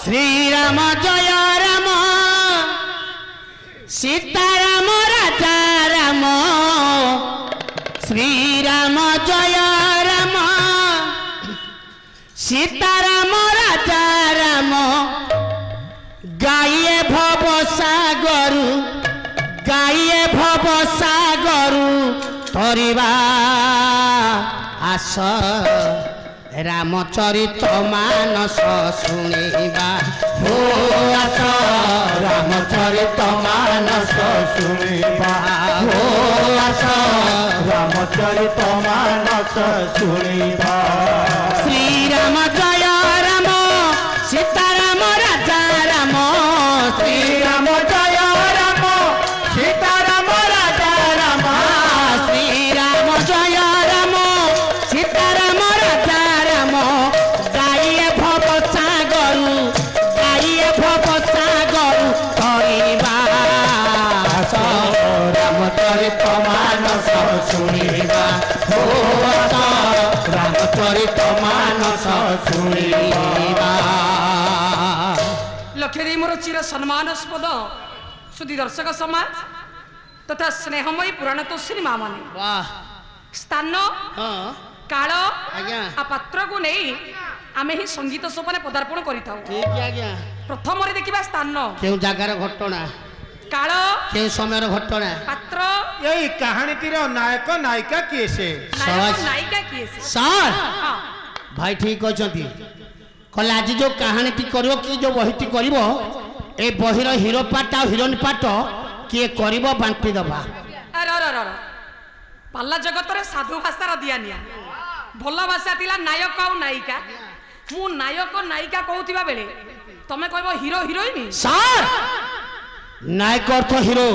श्रीराम जय राम सीताराम राजा राम श्रीराम जय राम सीताराम राजा राम गाये भव सागरु तरिबा आस रामचरित मानस शुणिबा हो आस रामचरित मानस शुणिबा हो आस रामचरित मानस शुणिबा श्रीराम जय राम सीताराम राजा राम श्रीराम जय राम सीताराम राजा राम श्रीराम जय राम सीताराम राजा राम गाये भव सागरु तरिबा रामचरित मानस शुणिबा हो रामचरित मानस शुणिबा लक्ष्यदेवी मोर चिर सम्मानस्पद सुधी दर्शक समाज तथा स्नेहमयी पुराण तोश्री माँ माने वाह स्थान हाँ काल आज्ञा आ पात्र को नहीं आमे ही संगीत सोपाने पदार्पण करिताउ ठीक है आज्ञा प्रथम रे देखिबा स्थान केउ जगार घटना काल केउ समयर घटना पात्र यही कहानीटीर नायक नायिका किए से नायक नायिका किए से सर हां भाई ठीक कहते कहले आज जो कहानी कर कि जो बहीटी कर ए बहीर हिरो पार्ट आ हिरोइन पार्ट किए कर बांटी दबा अरे अरे अरे पाल्ला जगत रे साधु भाषार दिया निया भल भाषा थिला नायक आ नायिका मु नायक नायिका कहउथिबा बेले तमे कहबो हीरो हिरोइन सर नायक अर्थ हिरो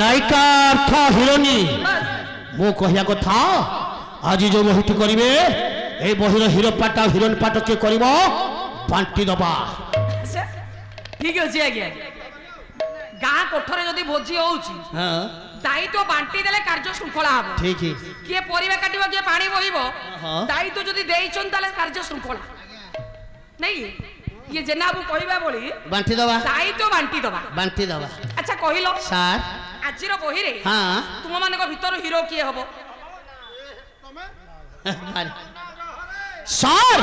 नायिका अर्थ हिरोनी मो कहया कथा आज जो बहीटी करिवे ए बहीर हिरो पार्ट आ हिरोइन पार्ट किए कर बांटी दबा ठीक अछि आज्ञा गाँ कोठरे जदि भोजी होउची हाँ दायित्व बांटी देले कार्य श्रृंखला हबो ठीक है किए परिबा काटिबो किए पानी बोहिबो हाँ। दायित्व जदि देइछन ताले कार्य श्रृंखला नहीं ये जेनाबू कहबा बोली बांटी दबा दायित्व बांटी दबा अच्छा कहिलो सर आजिर बही रे हाँ तुम मानक भीतर हीरो किए हबो सर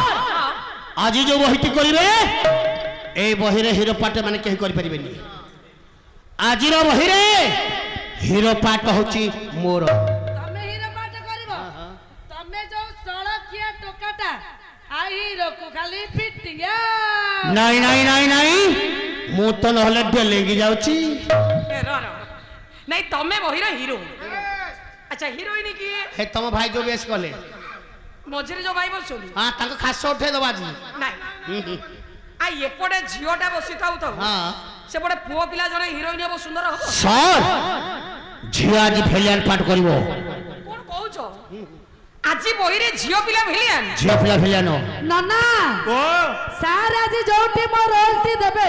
आज जो बहीटी करिवे ए बहीरे हिरो पार्ट माने केही करि परिबेनी आजिर बहीरे हिरो पार्ट होची मोर तमे हीरो पाठ करबो तमे जो सड़किया टोकाटा आ हीरो को खाली फिटिंग नहीं नहीं नहीं नहीं मु तो नहले डेलेंगी जाउची नहीं तमे बहीर हीरो अच्छा हीरोइन किए हे तम भाई जो बेस कले मझिरे जो भाई बसुनी हां ताको खास उठे दबा जी नहीं आ एपटे झियोटा बसी थाउ थाउ हां सेपटे पुओ पिला जने हीरोइन हबो सुंदर हबो सर झिया आज फेलियन पार्ट करिवो कोन कहउछो आजी बहिरे झियो पिला भेलियान झिया पिला फेलियन नाना ओ सार आज जोटी मो रोलटी देबे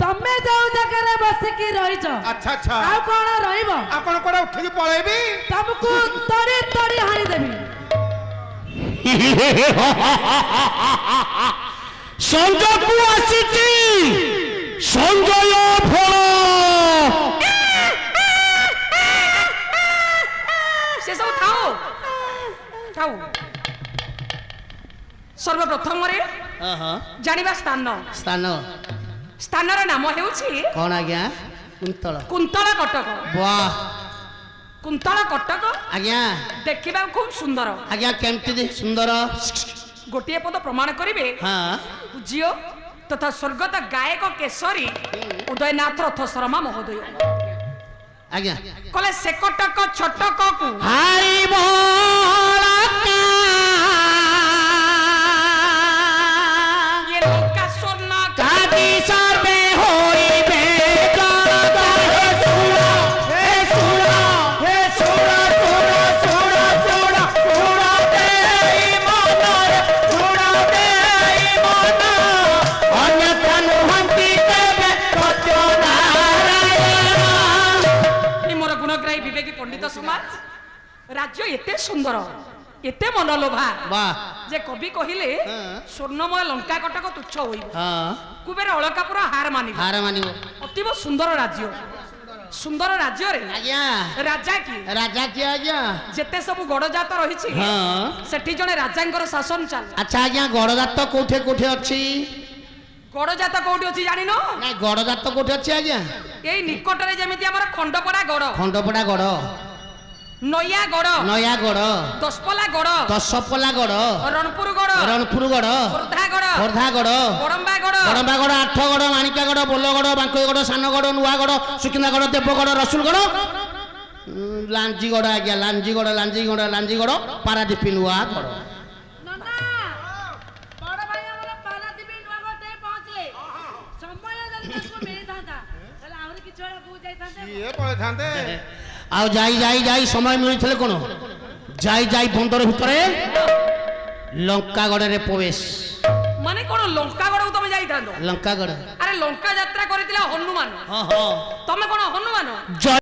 तमे जो जगह रे बसी की रहिछ अच्छा अच्छा आ कोन रहिबो आपण कोडा उठी की पळेबी तुमको तड़ी तड़ी हानी देबी संजय को आसीची संजय फल से सब थाओ थाओ सर्वप्रथम रे जानिबा स्थान स्थानर नाम हेउछि कौन आज्ञा कुंतल कुंतला कटक वाह कुंतला कटक आज्ञा देखिबा खूब सुंदर आज्ञा केमती सुंदर गोटिए पद प्रमाण करिवे हाँ जियो तथा स्वर्गत गायक केसरी उदयनाथ रथ शर्मा महोदय आज्ञा कले से कटक छटक को हारी ये लंका स्वर्ण कादी सर्वे होइबे पंडित समाज राज्य एते सुंदर एते मनलोभा वाह যে কবি কহিলে হ্যাঁ। স্বর্ণময় লঙ্কা কটক তুচ্ছ হইব হ্যাঁ কুবের অলকাপুর হার মানিব ହାର ମାନିବ অতীব সুন্দর রাজ্য সুন্দর রাজ্যরে ଆଜ୍ଞା রাজা কি ରାଜା କିଏ ଆଜ୍ଞା যেতে সবু গড়জাত রয়েছে ହଁ সেটি জনে রাজাঙ্কর শাসন চালে ଆଚ୍ଛା ଆଜ୍ଞା ଗଡ଼ଜାତ କୋଉଠି କୋଉଠି ଅଛି গড়জাত কোটি অছি জানিন ନାଇଁ ଗଡ଼ଜାତ କୋଉଠି ଅଛି ଆଜ୍ଞା এই নিকটরে যেমিতি আমার খন্ডপড়া গড় ଖଣ୍ଡପଡ଼ା ଗଡ଼ নইয়া গড় ନୟାଗଡ଼ দশপলা গড় ଦଶପଲ୍ଲା ଗଡ଼ রଣপুর গড় ରଣପୁର ଗଡ଼ ଖୋର୍ଦ୍ଧା ଗড় ଖୋର୍ଦ୍ଧା ଗଡ଼ ବଡମ୍ବା ଗড় ବଡମ୍ବାଗଡ଼ ଆଠଗଡ଼ ମାଣିକାଗଡ଼ ବୋଲଗଡ଼ ବାଙ୍କୋଇଗଡ଼ ସାନଗଡ଼ ନୂଆଗଡ଼ ସୁକିନ୍ଦାଗଡ଼ ଦେବଗଡ଼ ରସୁଲଗଡ଼ ଲାଞ୍ଜିଗଡ଼ ଆଜ୍ଞା ଲାଞ୍ଜିଗଡ଼ ପାରାଦୀପ ନୂଆଗଡ଼ ନନା ବଡ ଭାଇ ଆମର ପାରାଦୀପ ନୂଆଗଡ଼ରେ ପହଞ୍ଚିଲେ ସମୟ ଯଦି ତାଙ୍କୁ ମିଳିଥାନ୍ତା ତାହେଲେ ଆହୁରି କିଛି ବେଳ ଆଗକୁ ଯାଇଥାନ୍ତେ ଇଏ ପଳେଇଥାନ୍ତେ ଆଉ ଯାଇ ସମୟ ମିଳିଥିଲେ କ'ଣ ଯାଇ ବନ୍ଦର ଭିତରେ ଲଙ୍କାଗଡ଼ରେ ପ୍ରବେଶ মানে কোন লঙ্কা গড়କୁ তুমি যাইতান্ত ଲଙ୍କାଗଡ଼ আরে লঙ্কা যাত্রা করিଥିଲା হনুমান ହଁ ହଁ তুমি কোন হনুমান ଜୟ